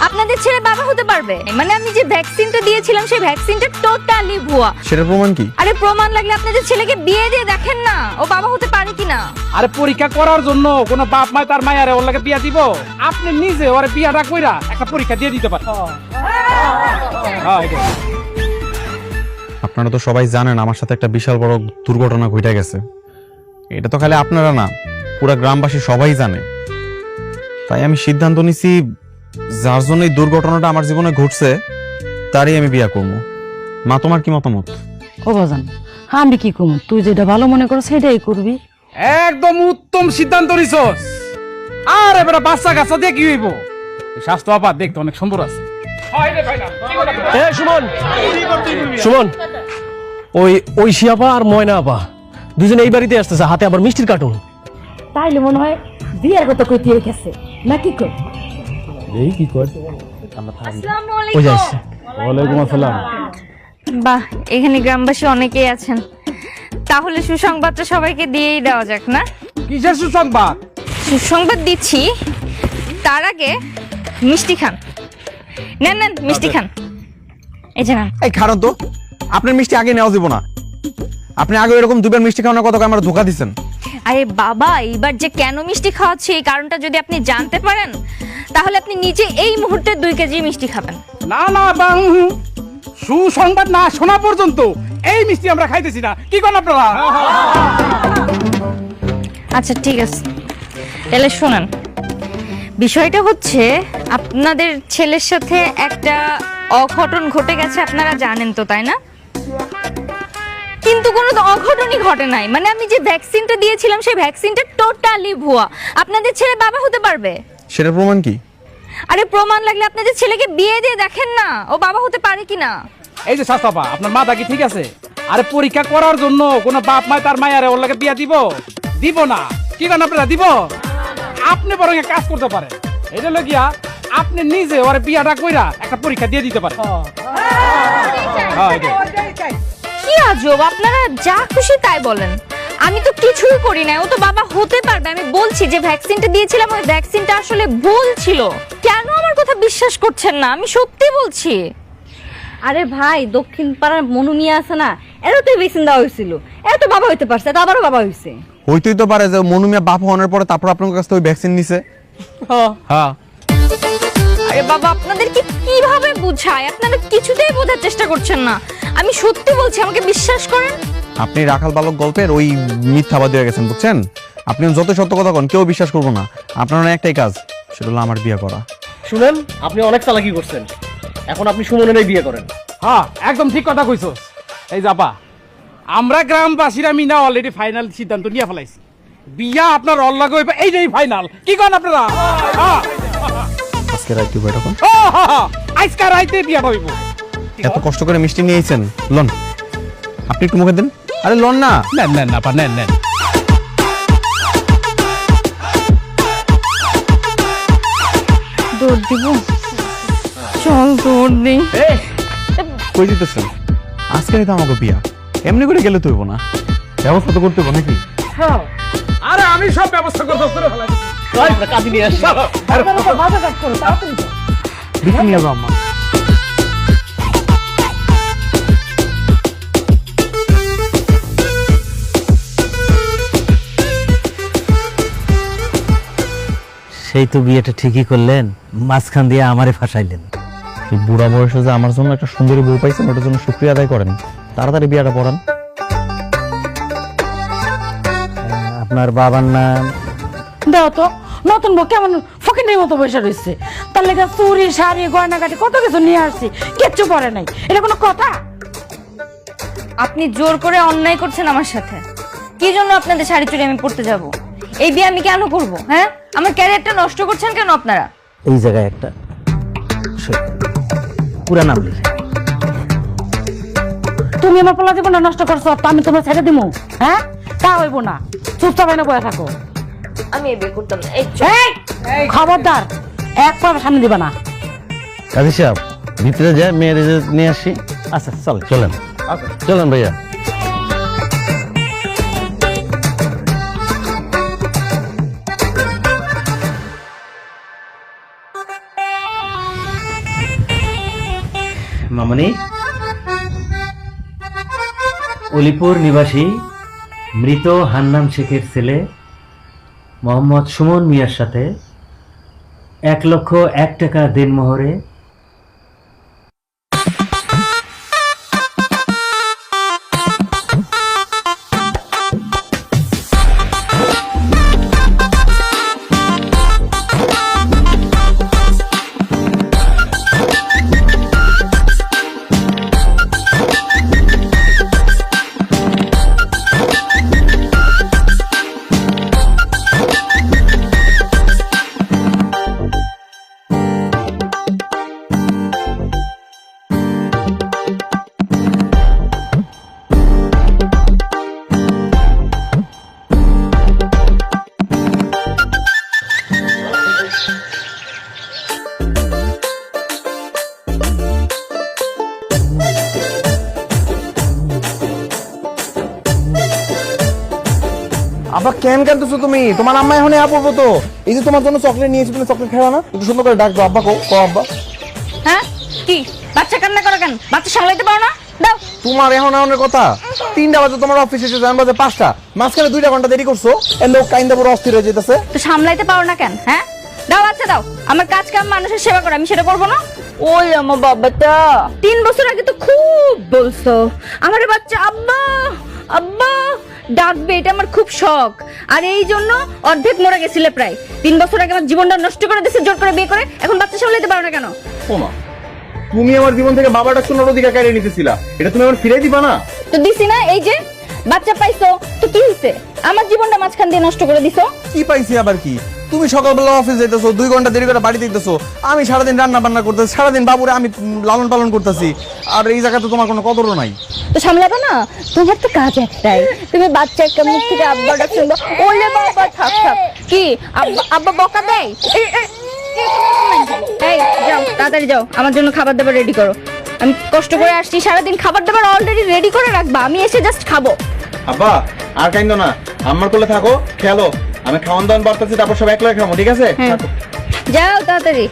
আপনাদের ছেলে বাবা হতে পারবে? মানে আমি যে ভ্যাকসিনটা দিয়েছিলাম সেই ভ্যাকসিনটা টোটালি ভুয়া। সেটার প্রমাণ কি? আরে প্রমাণ লাগলে আপনাদের ছেলেকে বিয়ে দিয়ে দেখেন না ও বাবা হতে পারে কিনা। আরে পরীক্ষা করার জন্য কোন বাপ মা তার মায়ারে ওর লাগে বিয়া দিব? আপনি নিজে ওরে বিয়াটা কইরা একটা পরীক্ষা দিয়ে দিতে পারেন। আপনারা তো সবাই জানেন আমার সাথে একটা বিশাল বড় দুর্ঘটনা ঘটে গেছে। এটা তো খালি আপনারা না, পুরো গ্রামবাসী সবাই জানে। তাই আমি সিদ্ধান্ত নিছি যার জন্য এই দুর্ঘটনাটা আমার জীবনে ঘটছে তারই আমি বিয়ে করবো। মা, তোমার কি মতামত? ও বাজান, আমি কি করবো? তুই যেটা ভালো মনে করো সেটাই করবি। একদম উত্তম সিদ্ধান্ত নিছস। আর এবারে বাচ্চা কাচ্চা দিয়ে কি হইব? এই স্বাস্থ্য আপাত দেখতে অনেক সুন্দর আছে। সুমন, সুমন, ওই ঐশী আপা আর ময়না আপা দুজনে এই বাড়িতে আসতেছে, হাতে আবার মিষ্টির কার্টুন। তাইলে মনে হয় বিয়ের কথা কইতে গেছে নাকি? কই এই কি কর? আসসালামু ওই আলাইকুম। যাচ্ছে। ওয়ালাইকুম আসসালাম। বাহ, এখানে গ্রামবাসী অনেকেই আছেন, তাহলে সুসংবাদটা সবাইকে দিয়েই দেওয়া যাক না? কিসের সুসংবাদ? সুসংবাদ দিচ্ছি, তার আগে মিষ্টি খান। নেন নেন মিষ্টি খান, এই যে নেন। এই খারাপ তো, আপনার মিষ্টি আগে নেওয়া যাব না। আপনি আগে এরকম দুবার মিষ্টি খাওয়ানোর কথা আমার ধোকা দিচ্ছেন। আরে বাবা, এইবার যে কেন মিষ্টি খাওয়াচ্ছি এই কারণটা যদি আপনি জানতে পারেন তাহলে আপনি নিজে এই মুহূর্তে 2 কেজি মিষ্টি খাবেন। না না বাং, সুসংবাদ না শোনা পর্যন্ত এই মিষ্টি আমরা খাইতেছি না। কি কোন আপনারা? আচ্ছা ঠিক আছে, তাহলে শোনেন। বিষয়টা হচ্ছে আপনাদের ছেলের সাথে একটা অঘটন ঘটে গেছে, আপনারা জানেন তো তাই না? কিন্তু কোনো অঘটনই ঘটে নাই। মানে আমি যে ভ্যাকসিনটা দিয়েছিলাম সেই ভ্যাকসিনটা টোটালি ভুয়া। আপনাদের ছেলে বাবা হতে পারবে? সেটার প্রমাণ কি? আরে প্রমাণ লাগলে আপনাদের ছেলেকে বিয়ে দিয়ে দেখেন না ও বাবা হতে পারে কিনা। এই যে শাস্তাপা, আপনার মাথা কি ঠিক আছে? আরে পরীক্ষা করার জন্য কোন বাপ মা তার মায়ারে ওর লাগে বিয়া দিব? দিব না। কি কোন আপনারা দিব? আপনি বরং এক কাজ করতে পারেন, এটা লগিয়া আপনি নিজে ওর বিয়াটা কইরা একটা পরীক্ষা দিয়ে দিতে পারেন। হ্যাঁ, এটাই। কি আজব, আপনারা যা খুশি তাই বলেন। আমি তো কিছুই করি না, ও তো বাবা হতে পারবে। আমি বলছি যে ভ্যাকসিনটা দিয়েছিলাম ওই ভ্যাকসিনটা আসলে ভুল ছিল। কেন আমার কথা বিশ্বাস করছেন না? আমি সত্যি বলছি। আরে ভাই, দক্ষিণ পাড়ার মনু মিয়া আছে না, এরা তো ভ্যাকসিন দেওয়া হয়েছিল, এরা তো বাবা হইতে পারছে, এটা আবারও বাবা হয়েছে। হইতেই তো পারে যে মনুমিয়া বাপ হওয়ার পরে তারপর আপনার কাছ থেকে ওই ভ্যাকসিন নিছে। হ্যাঁ। আরে বাবা, আপনাদেরকে কিভাবে বুঝায়? আপনারা কিছুতেই বোঝার চেষ্টা করছেন না। আমি সত্যি বলছি, আমাকে বিশ্বাস করেন। আপনি রাখাল বালক গল্পের ওই মিথ্যাবাদী হয়ে গেছেন, বুঝছেন? আপনি যত সত্য কথা কন কেউ বিশ্বাস করবো না। আপনার একটাই কাজ, সেটা হলো আমার বিয়ে করা। শুনেন, আপনি অনেক চালাকি করছেন, এখন আপনি সুমনেরই বিয়ে করেন। হ্যাঁ, একদম ঠিক কথা কইছস। এই যাবা, আমরা গ্রামবাসীরা মিনা অলরেডি ফাইনাল সিদ্ধান্ত নিয়ে ফেলাইছি। বিয়া আপনার অল লাগে এইটাই ফাইনাল। কি কোন আপনারা? আজকে রাইতে বই তখন আজকে রাইতে বিয়া হইব। এত কষ্ট করে মিষ্টি নিয়েছেন, লন আপনি একটু মুখে দেন। আরে লন না। নেন নেন আপা, নেন নেন। দৌড় দিব? চল দৌড় দিই। কই দিতেছেন? আজকে তো আমাকে বিয়া, এমনি করে গেলে তো হইব না, ব্যবস্থা তো করতে হইব নাকি? আরে আমি সব ব্যবস্থা করে ফেলাইছি। কাজে নিয়ে আসি। বিক্রি নিয়ে যাও আম্মা। সেই তো বিয়েটা ঠিকই করলেন, মাঝখান দিয়ে আমারে ফাঁসাইলেন। এই বুড়া বয়সে যে আমার জন্য একটা সুন্দরী বউ পাইছেন, ওটার জন্য শুকরিয়া আদায় করেন। তাড়াতাড়ি বিয়াটা পড়ান। আপনার বাবার নাম? দাও তো, নতুন বউ কেমন ফকিনের মতো বসে রয়েছে। তার লেগে চুরি শাড়ি গয়নাগাটি কত কিছু নিয়ে আসছি, কিচ্ছু পরে নাই। এটা কোনো কথা? আপনি জোর করে অন্যায় করছেন আমার সাথে। কি জন্য আপনাদের শাড়ি চুরি আমি পড়তে যাব? এই বিয়ে আমি কেন করব? হ্যাঁ, আমার ক্যারিয়ারটা নষ্ট করছেন কেন আপনারা? এই জায়গায় একটা পুরা নাম লিখে। তুমি আমার পোলা জীবনটা নষ্ট করছো, তো আমি তোমার ছেড়ে দিমু? হ্যাঁ, তা হইব না। চুপচাপ এনে বয়ে থাকো। আমি এই বিয়ে করতাম না। এই এই খবরদার, এক পা সামনে দিবা না। কাজী সাহেব, ভিতরে যায় মেয়ের নিয়ে আসি। আচ্ছা চলেন চলেন চলেন ভাইয়া। মামনি, অলিপুর নিবাসী মৃত হান্নান শেখের ছেলে মোহাম্মদ সুমন মিয়ার সাথে 1,01,000 টাকা দেনমোহরে আবার কেন কাঁদতেছো তুমি? তোমার আম্মা এখন আপবো তো। এই যে তোমার জন্য চকলেট নিয়েছি, তুমি চকলেট খাওয়া না? একটু সুন্দর করে ডাক দাও আব্বা, কো আব্বা। হ্যাঁ কি বাচ্চা কান্না করে কেন? বাচ্চা সামলাইতে পারো না? দাও। তোমার এখন এমন কথা, 3টা বাজে তোমার অফিস এসে যান বাজে 5টা, মাঝখানে 2 ঘন্টা দেরি করছো। এর লোক কাইন্দা পুরো অস্থির হয়ে যেতেছে। তো সামলাইতে পারো না কেন? হ্যাঁ দাও, আচ্ছা দাও। আমার কাজ কাম মানুষের সেবা করে, আমি সেটা করবো না? ওই আমার বাবাটা 3 বছর আগে তো খুব বলছো আমার বাচ্চা আব্বা আব্বা ডাকবে, এটা আমার খুব শখ। আর এই জন্য অর্ধেক মরে গেছিলে প্রায়। 3 বছর আগে আমার জীবনটা নষ্ট করে দিয়েছে জোর করে বিয়ে করে, এখন বাচ্চা সামলাইতে পারো না কেন? ওমা, তুমি আমার জীবন থেকে বাবাটা শোনার অধিকার কেড়ে নিতেছিলা, এটা তুমি আমার ফিরাই দিবা না? তো দিছি না, এই যে বাচ্চা পাইছো, তো কি হইছে? আমার জীবনটা মাঝখান দিয়ে নষ্ট করে দিছো। কি পাইছি আবার কি? তুমি সকালবেলা অফিস যাইতেছো, 2 ঘন্টা দেরি করে বাড়ি দিতেছো, আমি সারাদিন রান্না বান্না করতেছি, সারাদিন বাবুরে আমি লালন পালন করতেছি, আর এই জায়গাতে তোমার কোনো কদরও নাই। তো সামলাবে না? তোমার তো কাজ একটাই, তুমি বাচ্চার মুখ থেকে আব্বাটা শুনবো। ওলে বাবা থাক থাক। কি আব্বা বকা দেয়? এই যাও, তাড়াতাড়ি যাও, আমার জন্য খাবার দাবার রেডি করো। আমি কষ্ট করে আসছি, সারাদিন খাবার দাবার অলরেডি রেডি করে রাখবা, আমি এসে জাস্ট খাবো। আব্বা আর কাইন্দো না, আমার কোলে থাকো, খেলো, আমি খাওয়ান দাওয়ান বাড়তেছি, তারপর সব একলা খাবো, ঠিক আছে? যাও তাড়াতাড়ি।